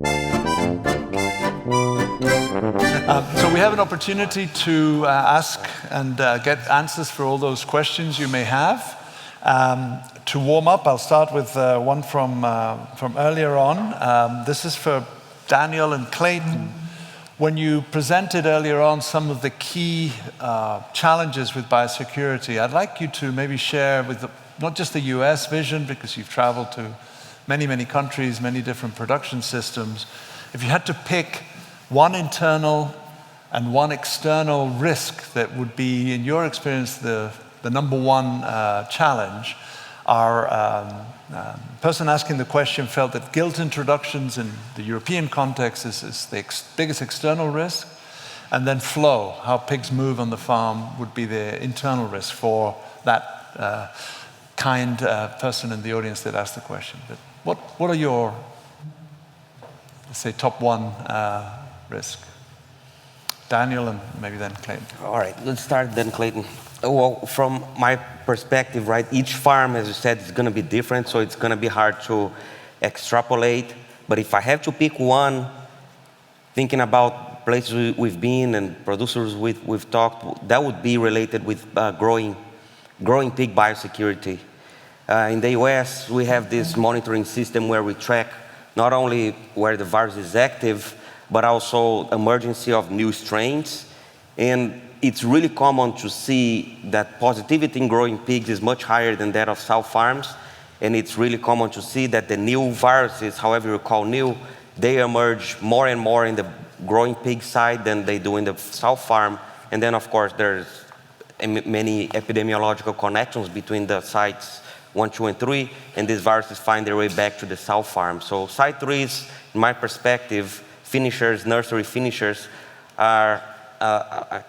So we have an opportunity to ask and get answers for all those questions you may have. To warm up, I'll start with one from earlier on. This is for Daniel and Clayton. When you presented earlier on some of the key challenges with biosecurity, I'd like you to maybe share with not just the US vision, because you've traveled to many, many countries, many different production systems. If you had to pick one internal and one external risk that would be, in your experience, the number one challenge, our person asking the question felt that gilt introductions in the European context is the biggest external risk, and then flow, how pigs move on the farm, would be the internal risk for that kind person in the audience that asked the question. But what are your, let's say, top one risk? Daniel and maybe then Clayton. All right, let's start then Clayton. Well, from my perspective, right, each farm, as you said, is going to be different, so it's going to be hard to extrapolate. But if I have to pick one, thinking about places we've been and producers we've talked, that would be related with growing pig biosecurity. In the US, we have this monitoring system where we track not only where the virus is active, but also emergency of new strains. And it's really common to see that positivity in growing pigs is much higher than that of sow farms. And it's really common to see that the new viruses, however you call new, they emerge more and more in the growing pig side than they do in the sow farm. And then, of course, there's many epidemiological connections between the sites 1, 2, and 3, and these viruses find their way back to the sow farm. So site 3s, in my perspective, finishers, nursery finishers, are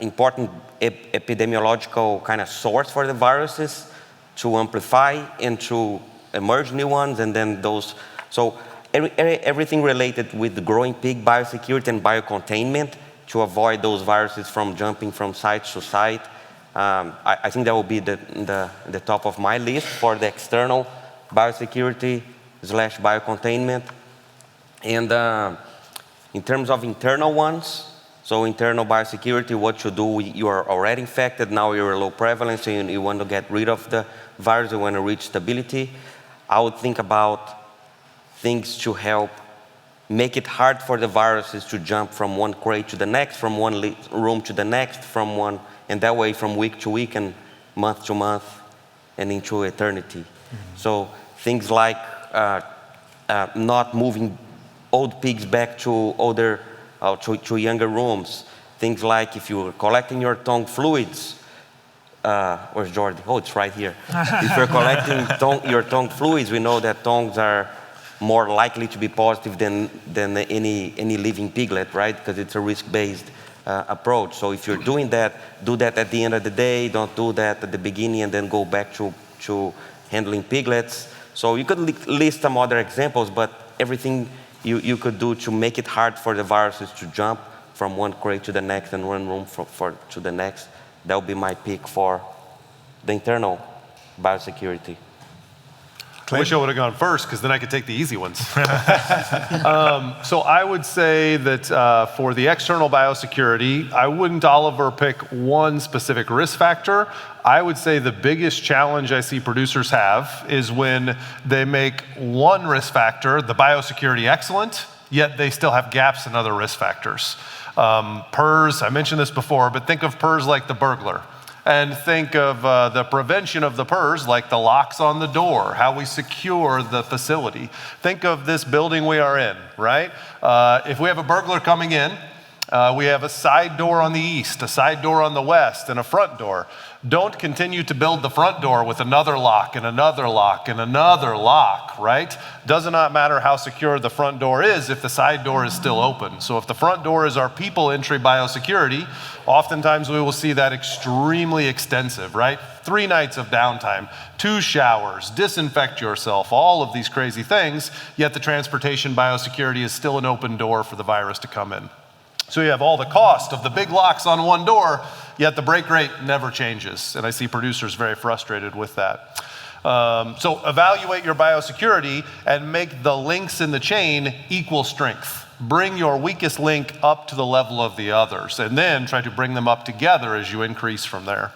important epidemiological kind of source for the viruses to amplify and to emerge new ones, and then those. So everything related with the growing pig biosecurity and biocontainment to avoid those viruses from jumping from site to site. I think that will be the top of my list for the external biosecurity / biocontainment. And in terms of internal ones, so internal biosecurity, what you do, you are already infected, now you're low prevalence, and you want to get rid of the virus, you want to reach stability. I would think about things to help make it hard for the viruses to jump from one crate to the next, from one room to the next, and that way from week to week and month to month and into eternity. Mm-hmm. So things like not moving old pigs back to to younger rooms. Things like if you're collecting your tongue fluids, where's Jordi? Oh, it's right here. If you're collecting your tongue fluids, we know that tongues are more likely to be positive than any living piglet, right? Because it's a risk-based approach. So if you're doing that, do that at the end of the day. Don't do that at the beginning and then go back to handling piglets. So you could list some other examples, but everything you could do to make it hard for the viruses to jump from one crate to the next and one room to the next. That would be my pick for the internal biosecurity. I wish I would have gone first, because then I could take the easy ones. So I would say that for the external biosecurity, I wouldn't, Oliver, pick one specific risk factor. I would say the biggest challenge I see producers have is when they make one risk factor, the biosecurity, excellent, yet they still have gaps in other risk factors. PRRS, I mentioned this before, but think of PRRS like the burglar. And think of the prevention of the PRRS like the locks on the door, how we secure the facility. Think of this building we are in, right? If we have a burglar coming in, we have a side door on the east, a side door on the west, and a front door. Don't continue to build the front door with another lock and another lock and another lock, right? Does not matter how secure the front door is if the side door is still open. So if the front door is our people entry biosecurity, oftentimes we will see that extremely extensive, right? 3 nights of downtime, 2 showers, disinfect yourself, all of these crazy things, yet the transportation biosecurity is still an open door for the virus to come in. So you have all the cost of the big locks on one door, yet the break rate never changes. And I see producers very frustrated with that. So evaluate your biosecurity and make the links in the chain equal strength. Bring your weakest link up to the level of the others, and then try to bring them up together as you increase from there.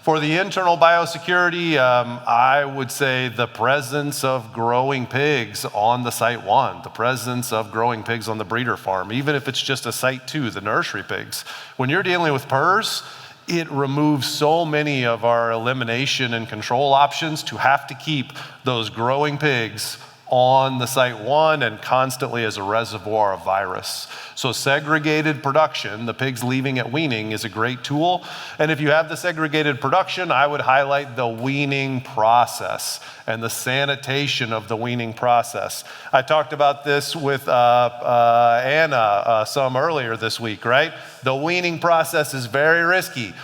For the internal biosecurity, I would say the presence of growing pigs on the site 1, the presence of growing pigs on the breeder farm, even if it's just a site 2, the nursery pigs. When you're dealing with PRRS, it removes so many of our elimination and control options to have to keep those growing pigs on the site 1 and constantly as a reservoir of virus. So segregated production, the pigs leaving at weaning, is a great tool. And if you have the segregated production, I would highlight the weaning process and the sanitation of the weaning process. I talked about this with Anna some earlier this week, right? The weaning process is very risky.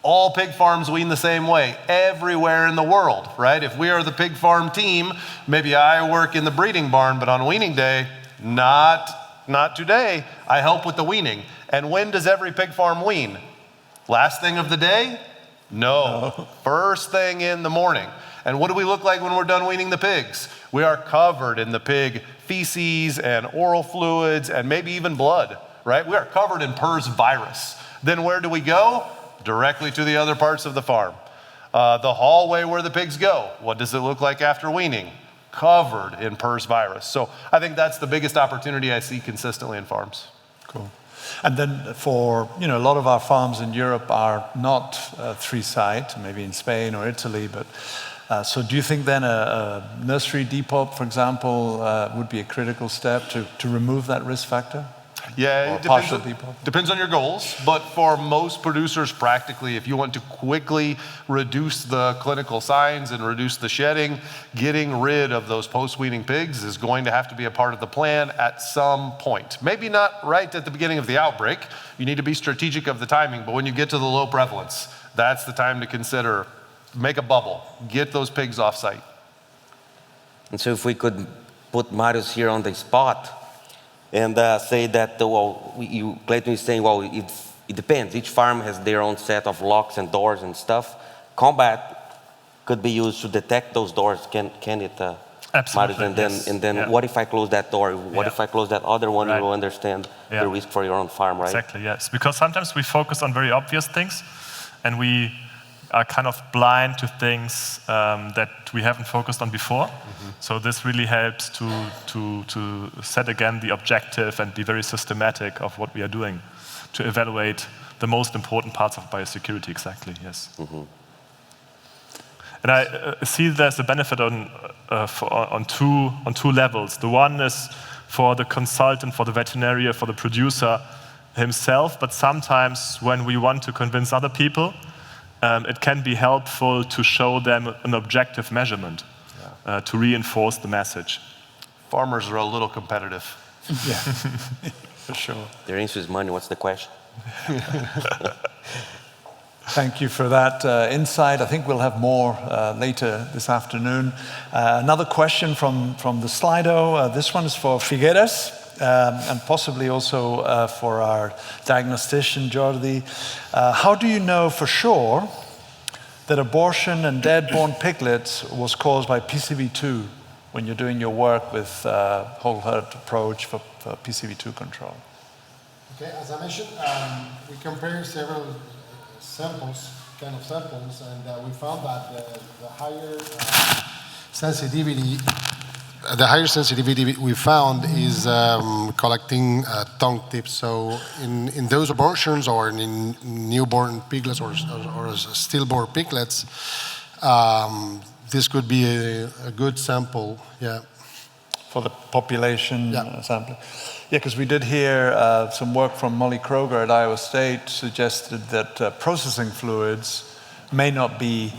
All pig farms wean the same way, everywhere in the world, right? If we are the pig farm team, maybe I work in the breeding barn, but on weaning day, not today. I help with the weaning. And when does every pig farm wean? Last thing of the day? No. First thing in the morning. And what do we look like when we're done weaning the pigs? We are covered in the pig feces and oral fluids and maybe even blood, right? We are covered in PRRS virus. Then where do we go? Directly to the other parts of the farm. The hallway where the pigs go, what does it look like after weaning? Covered in PRRS virus. So I think that's the biggest opportunity I see consistently in farms. Cool. And then for, a lot of our farms in Europe are not 3-site, maybe in Spain or Italy, but so do you think then a nursery depot, for example, would be a critical step to remove that risk factor? Yeah, it depends on your goals, but for most producers, practically, if you want to quickly reduce the clinical signs and reduce the shedding, getting rid of those post-weaning pigs is going to have to be a part of the plan at some point. Maybe not right at the beginning of the outbreak. You need to be strategic of the timing, but when you get to the low prevalence, that's the time to consider, make a bubble, get those pigs off site. And so if we could put Marius here on the spot, and say that, Clayton is saying, it depends. Each farm has their own set of locks and doors and stuff. Combat could be used to detect those doors, can it? Absolutely, And then what if I close that door? What if I close that other one? You will understand the risk for your own farm, right? Exactly, yes. Because sometimes we focus on very obvious things, and we are kind of blind to things that we haven't focused on before. Mm-hmm. So this really helps to set again the objective and be very systematic of what we are doing to evaluate the most important parts of biosecurity, exactly, yes. Mm-hmm. And I see there's a benefit on two levels. The one is for the consultant, for the veterinarian, for the producer himself, but sometimes when we want to convince other people, it can be helpful to show them an objective measurement to reinforce the message. Farmers are a little competitive. Yeah, for sure. Their answer is money. What's the question? Thank you for that insight. I think we'll have more later this afternoon. Another question from the Slido. This one is for Figueres. And possibly also for our diagnostician, Jordi. How do you know for sure that abortion and dead-born piglets was caused by PCV2 when you're doing your work with whole herd approach for PCV2 control? Okay, as I mentioned, we compared several samples, and we found that the higher sensitivity we found is collecting tongue tips. So in those abortions or in newborn piglets or stillborn piglets, this could be a good sample, For the population sample. Yeah, because we did hear some work from Molly Kroger at Iowa State suggested that processing fluids may not be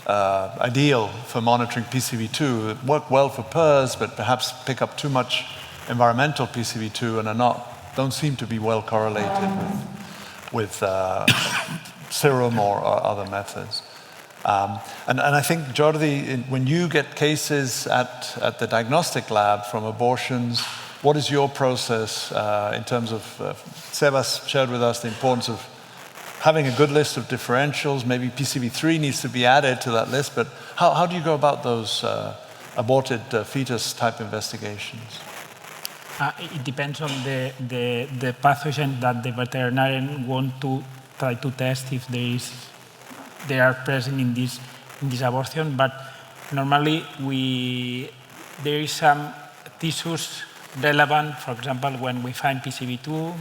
ideal for monitoring PCV2. It work well for PRRS, but perhaps pick up too much environmental PCV2 and don't seem to be well correlated with serum or other methods. And I think, Jordi, when you get cases at the diagnostic lab from abortions, what is your process in terms of, Sebas shared with us the importance of having a good list of differentials, maybe PCV3 needs to be added to that list, but how do you go about those aborted fetus type investigations? It depends on the pathogen that the veterinarian want to try to test if they are present in this abortion. But normally there is some tissues relevant. For example, when we find PCV2,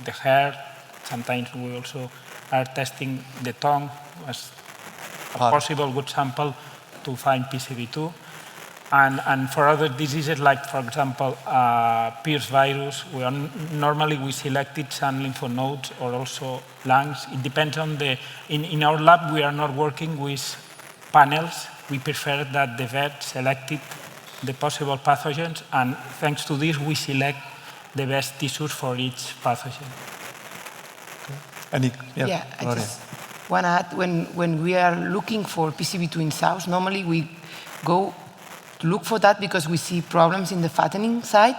the hair. Sometimes we also are testing the tongue as a possible good sample to find PCV2. And for other diseases, like, for example, PRRS virus, normally we selected some lymph nodes or also lungs. It depends on in our lab, we are not working with panels. We prefer that the vet selected the possible pathogens, and thanks to this, we select the best tissues for each pathogen. I just want to add, when we are looking for PCV2 in sows, normally we go to look for that because we see problems in the fattening side.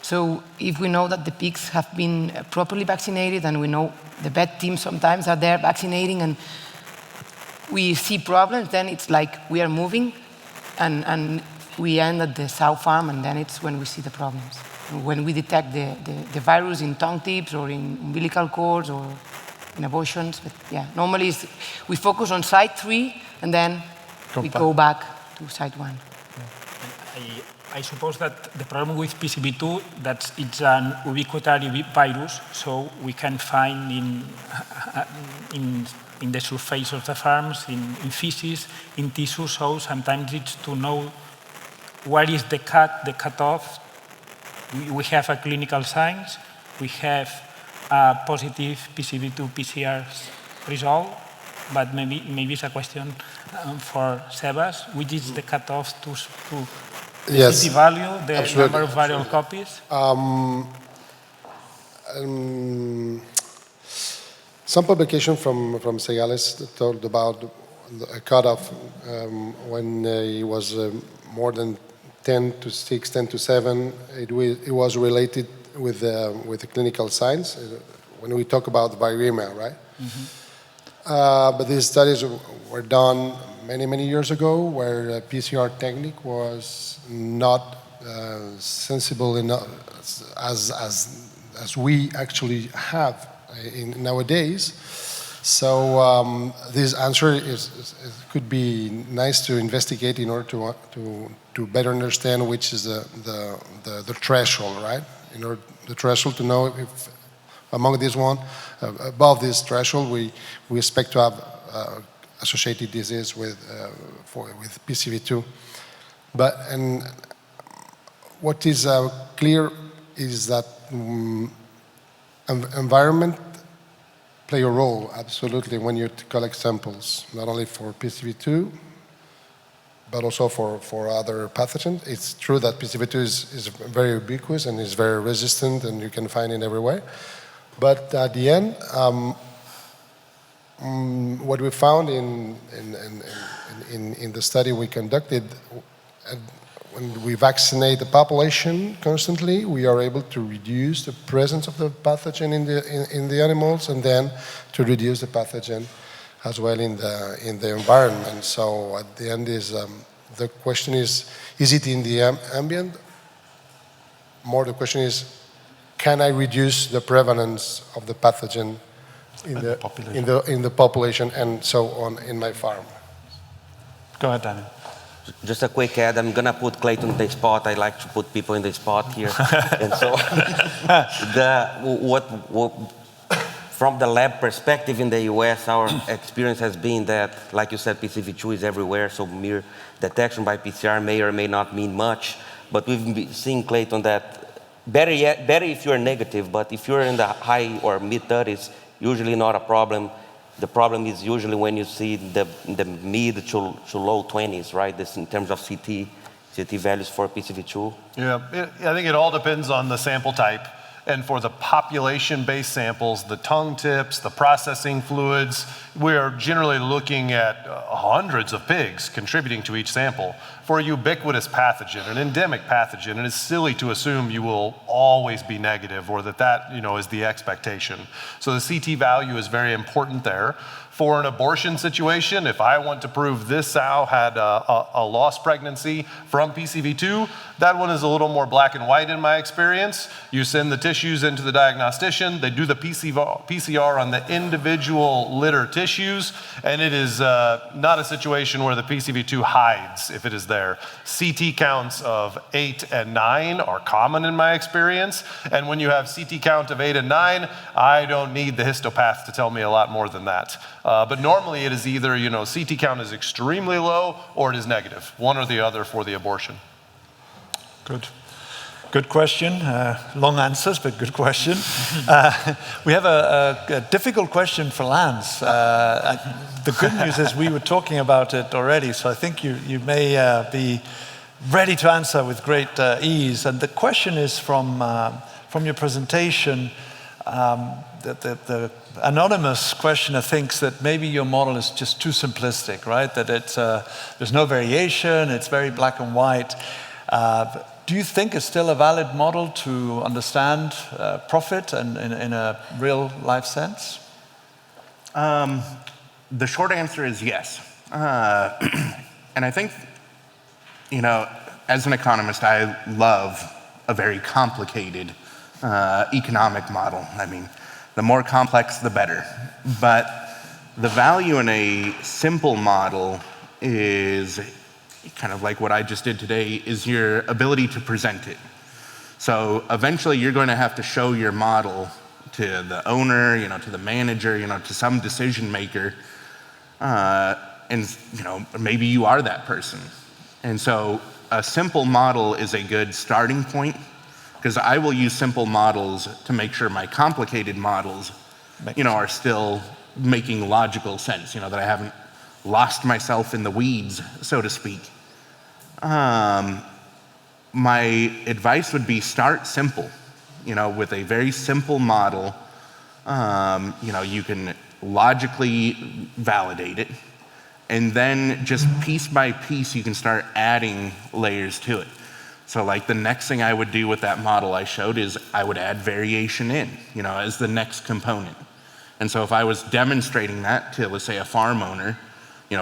So if we know that the pigs have been properly vaccinated, and we know the vet team sometimes are there vaccinating, and we see problems, then it's like we are moving, and we end at the sow farm, and then it's when we see the problems. When we detect the virus in tongue tips or in umbilical cords or in abortions. But yeah, normally we focus on site 3 and then we go back to site 1. I suppose that the problem with PCV2, that it's an ubiquitary virus, so we can find in the surface of the farms, in feces, in tissue, so sometimes it's to know where is the cutoff. We have a clinical signs, we have a positive PCV2 PCR result, but maybe it's a question for Sebas, which is the cutoff to yes, the value, the absolutely, number of viral copies? Some publication from Segales talked about a cutoff when it was more than 10 to 6, 10 to 7. It was related with the clinical signs when we talk about viremia, right? Mm-hmm. But these studies were done many years ago, where PCR technique was not sensible enough as we actually have nowadays. So this answer could be nice to investigate in order to better understand which is the threshold, right? In order the threshold to know if among this one, above this threshold, we expect to have associated disease with PCV2. And what is clear is that environment play a role, absolutely, when you collect samples, not only for PCV2, but also for other pathogens. It's true that PCV2 is very ubiquitous and is very resistant, and you can find it everywhere. But at the end, what we found in the study we conducted, when we vaccinate the population constantly, we are able to reduce the presence of the pathogen in the animals, and then to reduce the pathogen as well in the environment. So at the end is the question is it in the ambient? More the question is, can I reduce the prevalence of the pathogen in the population and so on in my farm? Go ahead, Daniel. Just a quick add, I'm gonna put Clayton in the spot. I like to put people in the spot here. And so from the lab perspective in the US, our experience has been that, like you said, PCV2 is everywhere, so mere detection by PCR may or may not mean much. But we've been seeing, Clayton, that better if you're negative, but if you're in the high or mid-30s, usually not a problem. The problem is usually when you see the mid to low 20s, right? This in terms of CT values for PCV2. Yeah, I think it all depends on the sample type. And for the population-based samples, the tongue tips, the processing fluids, we're generally looking at hundreds of pigs contributing to each sample. For a ubiquitous pathogen, an endemic pathogen, it is silly to assume you will always be negative or that is the expectation. So the CT value is very important there. For an abortion situation, if I want to prove this sow had a lost pregnancy from PCV2, that one is a little more black and white in my experience. You send the tissues into the diagnostician, they do the PCR on the individual litter tissues, and it is not a situation where the PCV2 hides if it is there. CT counts of 8 and 9 are common in my experience, and when you have CT count of 8 and 9, I don't need the histopath to tell me a lot more than that. But normally it is either, CT count is extremely low or it is negative, one or the other for the abortion. Good question. Long answers, but good question. We have a difficult question for Lance. The good news is we were talking about it already, so I think you may be ready to answer with great ease. And the question is from your presentation. The anonymous questioner thinks that maybe your model is just too simplistic, right? That there's no variation, it's very black and white. Do you think it's still a valid model to understand profit in a real life sense? The short answer is yes. And I think, as an economist, I love a very complicated economic model. I mean, the more complex, the better. But the value in a simple model is kind of like what I just did today, is your ability to present it. So eventually you're going to have to show your model to the owner, to the manager, to some decision maker, and maybe you are that person. And so a simple model is a good starting point, because I will use simple models to make sure my complicated models, are still making logical sense, that I haven't lost myself in the weeds, so to speak. My advice would be start simple, with a very simple model. You can logically validate it, and then just piece by piece, you can start adding layers to it. So like the next thing I would do with that model I showed is I would add variation in, as the next component. And so if I was demonstrating that to, let's say, a farm owner,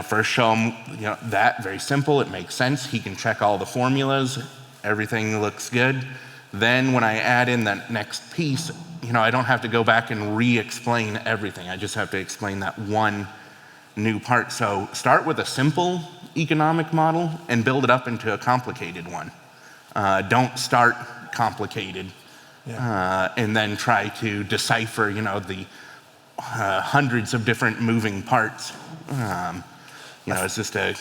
first show him, that very simple, it makes sense. He can check all the formulas, everything looks good. Then when I add in that next piece, I don't have to go back and re-explain everything. I just have to explain that one new part. So start with a simple economic model and build it up into a complicated one. Don't start complicated and then try to decipher, the hundreds of different moving parts. It's just a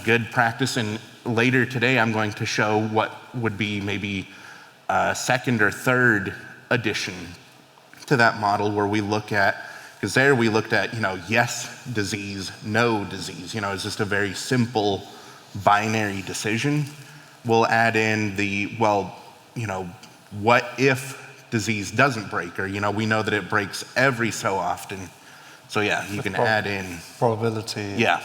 good practice. And later today, I'm going to show what would be maybe a second or third addition to that model, where we look at, because there we looked at, yes disease, no disease. It's just a very simple binary decision. We'll add in what if disease doesn't break, or, we know that it breaks every so often. So yeah, you can add in probability. Yeah.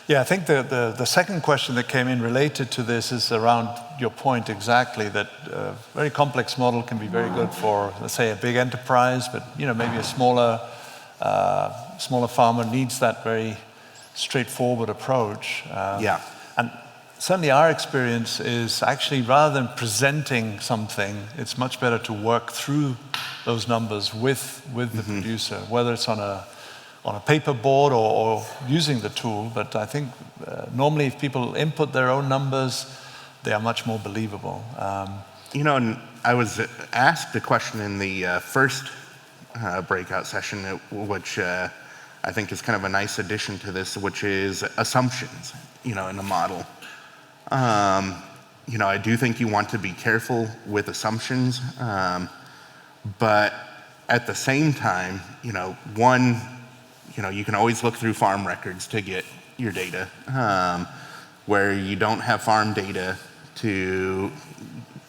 Yeah, I think the second question that came in related to this is around your point exactly, that a very complex model can be very good for, let's say, a big enterprise, but maybe a smaller farmer needs that very straightforward approach. And certainly our experience is actually, rather than presenting something, it's much better to work through those numbers with the producer, whether it's on a paper board or using the tool. But I think normally if people input their own numbers, they are much more believable. And I was asked a question in the first breakout session, which I think is kind of a nice addition to this, which is assumptions, in a model. I do think you want to be careful with assumptions, but at the same time, you can always look through farm records to get your data. Where you don't have farm data to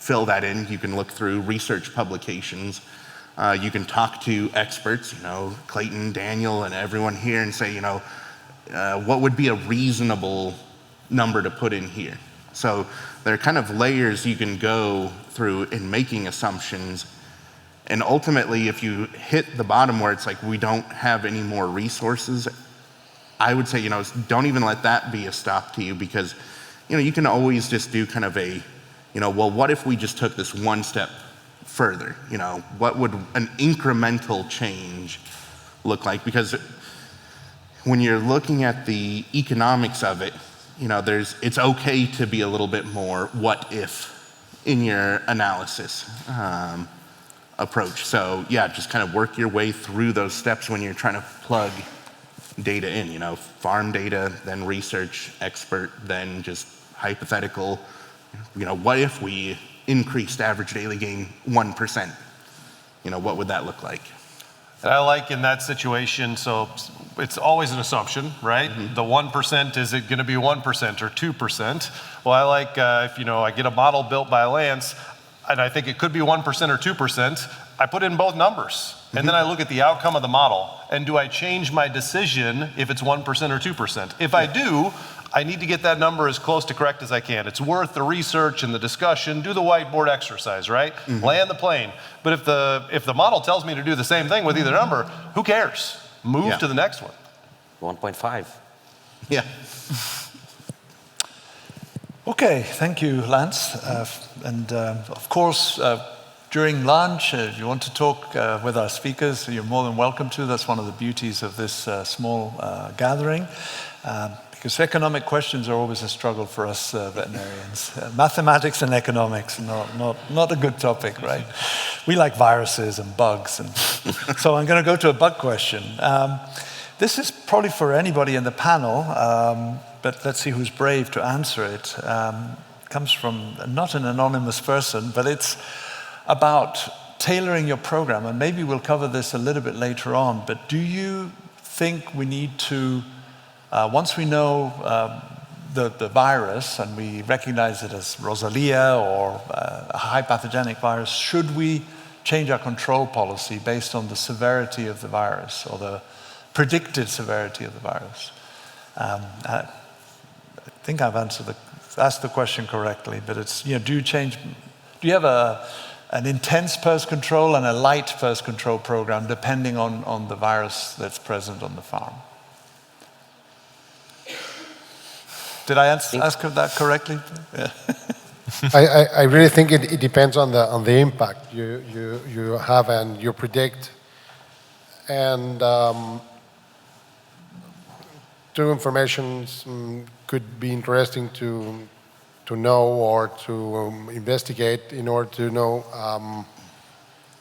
fill that in. You can look through research publications. You can talk to experts, Clayton, Daniel, and everyone here, and say, what would be a reasonable number to put in here? So there are kind of layers you can go through in making assumptions. And ultimately, if you hit the bottom where it's like we don't have any more resources, I would say, don't even let that be a stop to you, because, you can always just do kind of a, well, what if we just took this one step further? What would an incremental change look like? Because when you're looking at the economics of it, it's okay to be a little bit more what if in your analysis approach. So yeah, just kind of work your way through those steps when you're trying to plug data in, farm data, then research, expert, then just hypothetical, what if we increased average daily gain 1%? What would that look like? And I like in that situation, so it's always an assumption, right? The 1%, is it going to be 1% or 2%? Well, I like if I get a model built by Lance, and I think it could be 1% or 2%, I put in both numbers. And then I look at the outcome of the model, and do I change my decision if it's 1% or 2%? If I do, I need to get that number as close to correct as I can. It's worth the research and the discussion. Do the whiteboard exercise, right? Land the plane. But if the model tells me to do the same thing with either number, who cares? Move to the next one. 1.5. Yeah. Okay, thank you, Lance. Of course, during lunch, if you want to talk with our speakers, you're more than welcome to. That's one of the beauties of this small gathering. Because economic questions are always a struggle for us veterinarians. Mathematics and economics, not a good topic, right? We like viruses and bugs. And so I'm going to go to a bug question. This is probably for anybody in the panel, but let's see who's brave to answer it. It comes from not an anonymous person, but it's about tailoring your program. And maybe we'll cover this a little bit later on, but do you think we need to, once we know the virus and we recognize it as Rosalia or a high pathogenic virus, should we change our control policy based on the severity of the virus or the predicted severity of the virus? I think I've asked the question correctly, but it's, do you have an intense pest control and a light pest control program depending on the virus that's present on the farm? Did I ask that correctly? Yeah. I really think it depends on the impact you have and you predict. And two informations could be interesting to know or to investigate in order to know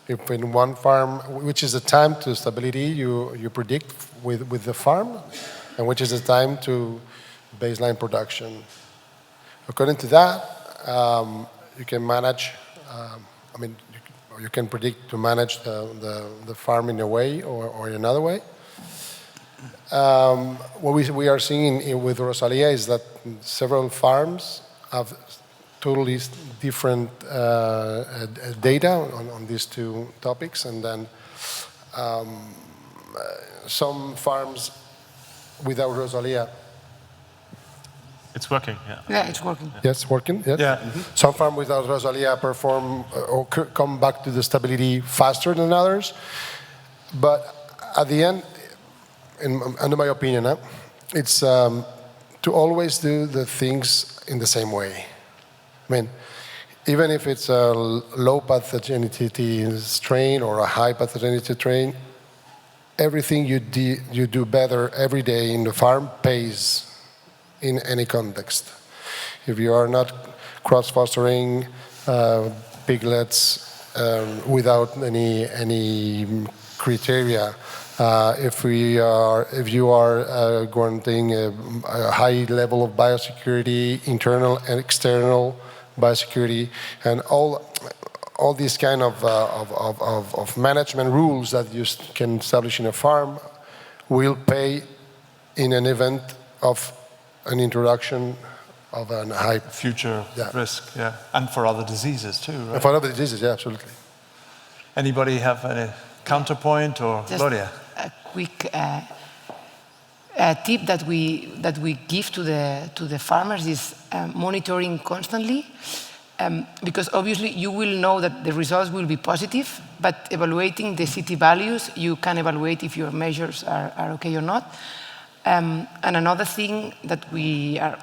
if in one farm, which is the time to stability you predict with the farm, and which is the time to baseline production. According to that, you can manage, you can predict to manage the farm in a way or in another way. What we are seeing with Rosalia is that several farms have totally different data on these two topics, and then some farms without Rosalia. It's working, yeah. Yeah, it's working. Yes, working. Yes. Yeah. Some farms without Rosalia perform or come back to the stability faster than others. But at the end, under my opinion, it's to always do the things in the same way. I mean, even if it's a low pathogenicity strain or a high pathogenicity strain, everything you do better every day in the farm pays in any context. If you are not cross-fostering piglets without any criteria, if you are granting a high level of biosecurity, internal and external biosecurity, and all these kind of management rules that you can establish in a farm will pay in an event of an introduction of a high future risk, and for other diseases too, right? And for other diseases, yeah, absolutely. Anybody have any counterpoint, or Just Gloria? a quick tip that we give to the farmers is monitoring constantly, because obviously you will know that the results will be positive, but evaluating the CT values, you can evaluate if your measures are okay or not. And another thing that we are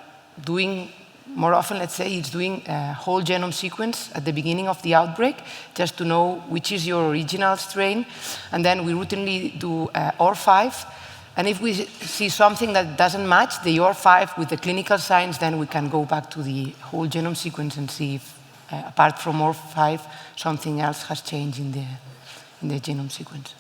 doing more often, let's say, is doing a whole genome sequence at the beginning of the outbreak, just to know which is your original strain. And then we routinely do OR5. And if we see something that doesn't match the OR5 with the clinical signs, then we can go back to the whole genome sequence and see if, apart from OR5, something else has changed in the genome sequence.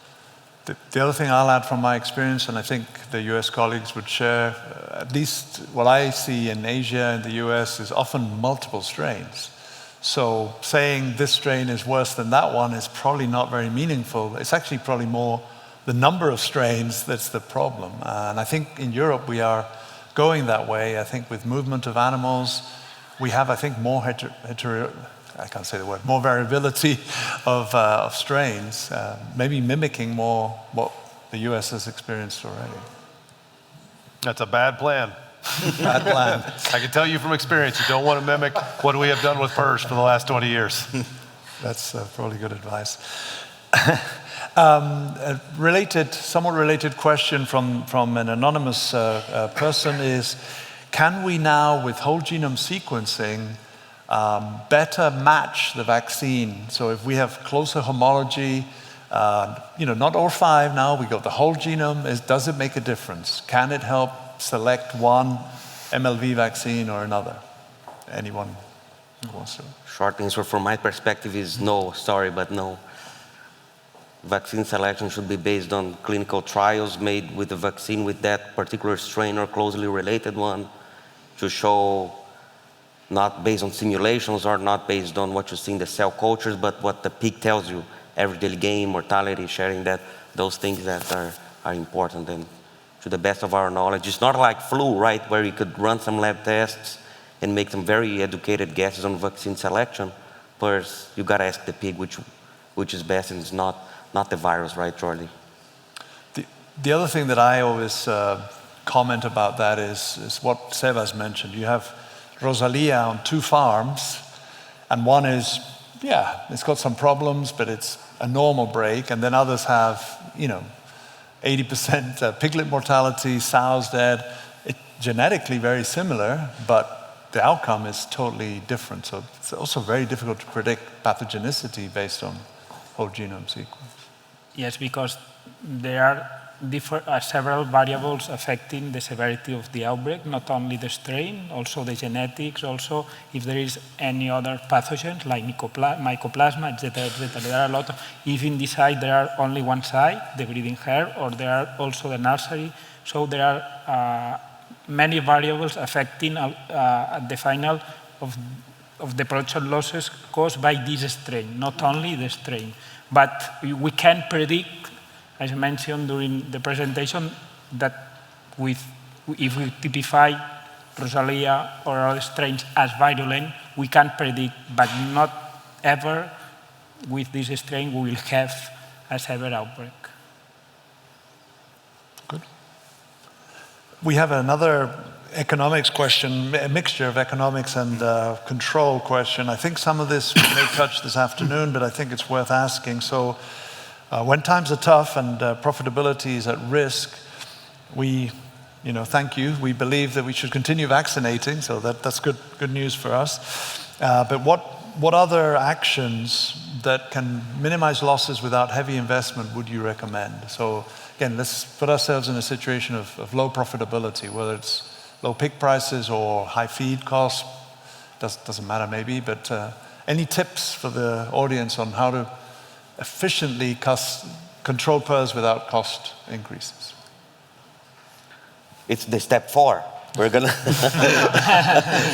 The other thing I'll add from my experience, and I think the US colleagues would share, at least what I see in Asia and the US is often multiple strains. So saying this strain is worse than that one is probably not very meaningful. It's actually probably more the number of strains that's the problem. And I think in Europe we are going that way. I think with movement of animals, we have, I think, more more variability of strains, maybe mimicking more what the US has experienced already. That's a bad plan. Bad plan. I can tell you from experience, you don't want to mimic what we have done with PRRS for the last 20 years. That's probably good advice. Somewhat related question from an anonymous person is, can we now, with whole genome sequencing, better match the vaccine? So if we have closer homology, not OR5 now, we got the whole genome, does it make a difference? Can it help select one MLV vaccine or another? Anyone who wants to? Short answer from my perspective is no, sorry, but no. Vaccine selection should be based on clinical trials made with the vaccine with that particular strain or closely related one, to show, not based on simulations or not based on what you see in the cell cultures, but what the pig tells you, average daily gain, mortality, sharing that, those things that are important. And to the best of our knowledge, it's not like flu, right, where you could run some lab tests and make some very educated guesses on vaccine selection. First, you gotta ask the pig which is best, and it's not the virus, right, Charlie? The other thing that I always comment about that is what Sebas mentioned. You have Rosalia on 2 farms, and one is, it's got some problems, but it's a normal break, and then others have, 80% piglet mortality, sows dead. It's genetically very similar, but the outcome is totally different. So it's also very difficult to predict pathogenicity based on whole genome sequence. Yes, because there are several variables affecting the severity of the outbreak, not only the strain, also the genetics, also if there is any other pathogens like mycoplasma, etc., etc. There are a lot of, if in this site there are only one site, the breeding herd, or there are also the nursery. So there are many variables affecting at the final of the production losses caused by this strain, not only the strain. But we can predict, as I mentioned during the presentation, that if we typify Rosalia or other strains as virulent, we can predict, but not ever with this strain we will have a severe outbreak. Good. We have another economics question, a mixture of economics and control question. I think some of this we may touch this afternoon, but I think it's worth asking. So when times are tough and profitability is at risk, thank you. We believe that we should continue vaccinating, so that's good news for us. But what other actions that can minimize losses without heavy investment would you recommend? So again, let's put ourselves in a situation of low profitability, whether it's low pig prices or high feed costs, doesn't matter maybe, but any tips for the audience on how to efficiently control PRRS without cost increases? It's the step 4. We're gonna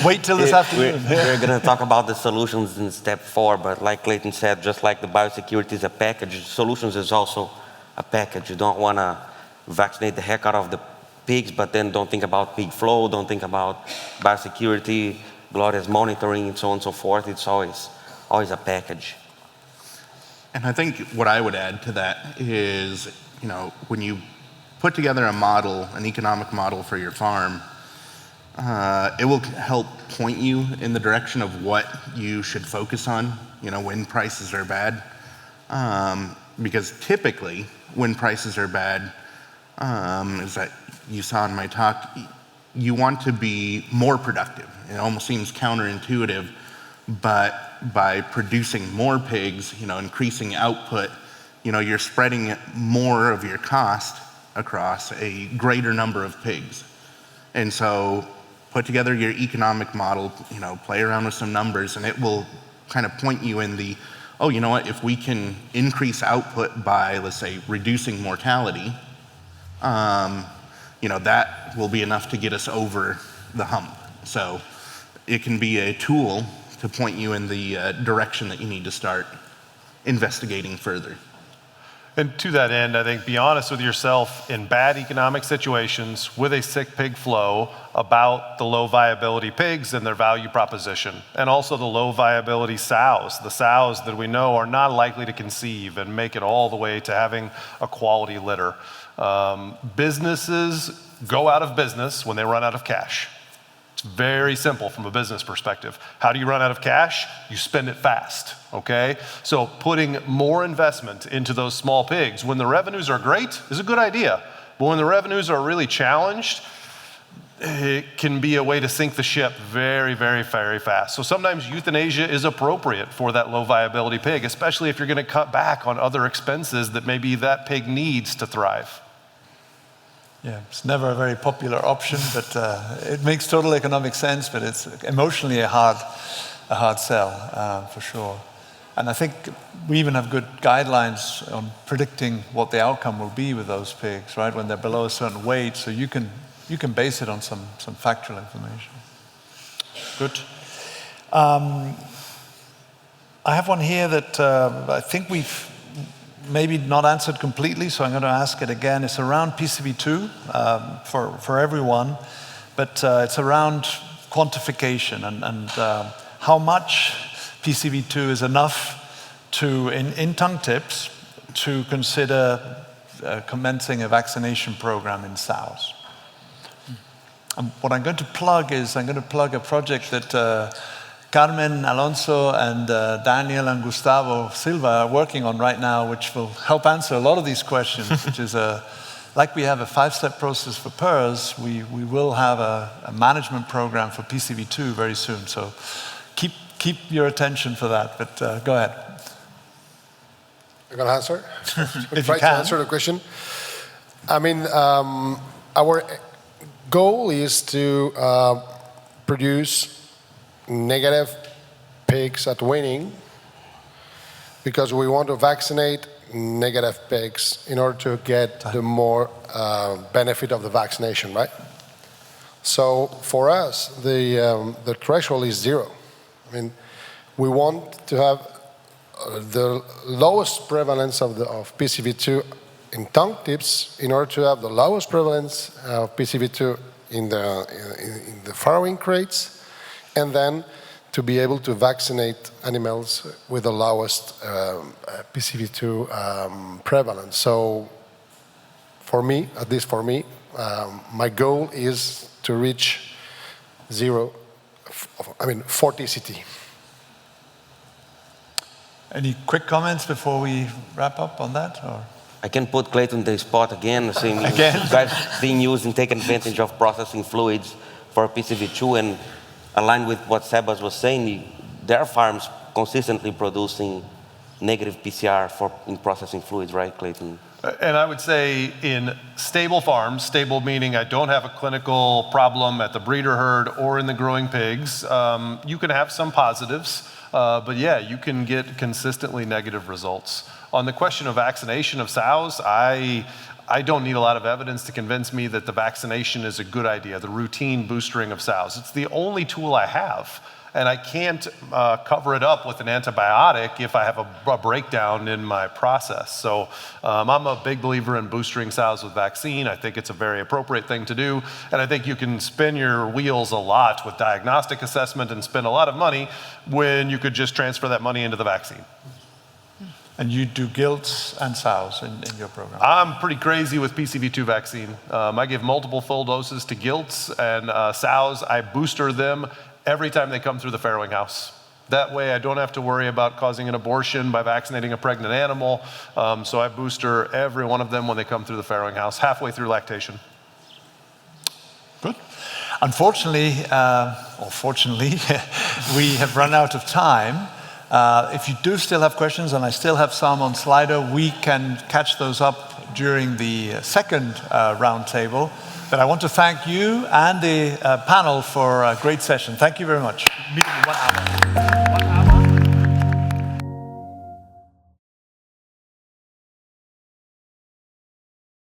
wait till this afternoon. We're gonna talk about the solutions in step 4, but like Clayton said, just like the biosecurity is a package, solutions is also a package. You don't want to vaccinate the heck out of the pigs, but then don't think about pig flow, don't think about biosecurity, glorious monitoring, and so on and so forth. It's always a package. And I think what I would add to that is, when you put together a model, an economic model for your farm, it will help point you in the direction of what you should focus on, when prices are bad. Because typically, when prices are bad, as that you saw in my talk, you want to be more productive. It almost seems counterintuitive, but by producing more pigs, increasing output, you're spreading more of your cost across a greater number of pigs. And so put together your economic model, play around with some numbers, and it will kind of point you in the, oh, you know what, if we can increase output by, let's say, reducing mortality, that will be enough to get us over the hump. So it can be a tool to point you in the direction that you need to start investigating further. And to that end, I think be honest with yourself in bad economic situations with a sick pig flow about the low viability pigs and their value proposition, and also the low viability sows, the sows that we know are not likely to conceive and make it all the way to having a quality litter. Businesses go out of business when they run out of cash. It's very simple from a business perspective. How do you run out of cash? You spend it fast, okay? So putting more investment into those small pigs when the revenues are great is a good idea. But when the revenues are really challenged, it can be a way to sink the ship very, very, very fast. So sometimes euthanasia is appropriate for that low viability pig, especially if you're gonna cut back on other expenses that maybe that pig needs to thrive. Yeah, it's never a very popular option, but it makes total economic sense, but it's emotionally a hard sell, for sure. And I think we even have good guidelines on predicting what the outcome will be with those pigs, right? When they're below a certain weight, so you can base it on some factual information. Good. I have one here that I think we've maybe not answered completely, so I'm going to ask it again. It's around PCV2 for everyone, but it's around quantification and how much PCV2 is enough to, in tongue tips, to consider commencing a vaccination program in sows. What I'm going to plug is a project that Carmen Alonso and Daniel and Gustavo Silva are working on right now, which will help answer a lot of these questions, which is like we have a 5-step process for PRRS, we will have a management program for PCV2 very soon. So keep your attention for that, but go ahead. I'm going to answer. If try you can. to answer the question. I mean, our goal is to produce negative pigs at weaning because we want to vaccinate negative pigs in order to get the more benefit of the vaccination, right? So for us, the threshold is 0. I mean, we want to have the lowest prevalence of PCV2 in tongue tips in order to have the lowest prevalence of PCV2 in the farrowing crates, and then to be able to vaccinate animals with the lowest PCV2 prevalence. So for me, at least for me, my goal is to reach 40 CT. Any quick comments before we wrap up on that? Or? I can put Clayton on the spot again, saying you guys being used and taking advantage of processing fluids for PCV2, and aligned with what Sebas was saying, there are farms consistently producing negative PCR in processing fluids, right, Clayton? And I would say in stable farms, stable meaning I don't have a clinical problem at the breeder herd or in the growing pigs, you can have some positives, but yeah, you can get consistently negative results. On the question of vaccination of sows, I don't need a lot of evidence to convince me that the vaccination is a good idea, the routine boostering of sows. It's the only tool I have. and I can't cover it up with an antibiotic if I have a breakdown in my process. So I'm a big believer in boostering sows with vaccine. I think it's a very appropriate thing to do, and I think you can spin your wheels a lot with diagnostic assessment and spend a lot of money when you could just transfer that money into the vaccine. And you do gilts and sows in your program? I'm pretty crazy with PCV2 vaccine. I give multiple full doses to gilts, and sows, I booster them every time they come through the farrowing house. That way I don't have to worry about causing an abortion by vaccinating a pregnant animal. So I booster every one of them when they come through the farrowing house, halfway through lactation. Good. Unfortunately, or fortunately, we have run out of time. If you do still have questions, and I still have some on Slido, we can catch those up during the second roundtable. But I want to thank you and the panel for a great session. Thank you very much. Meeting in 1 hour.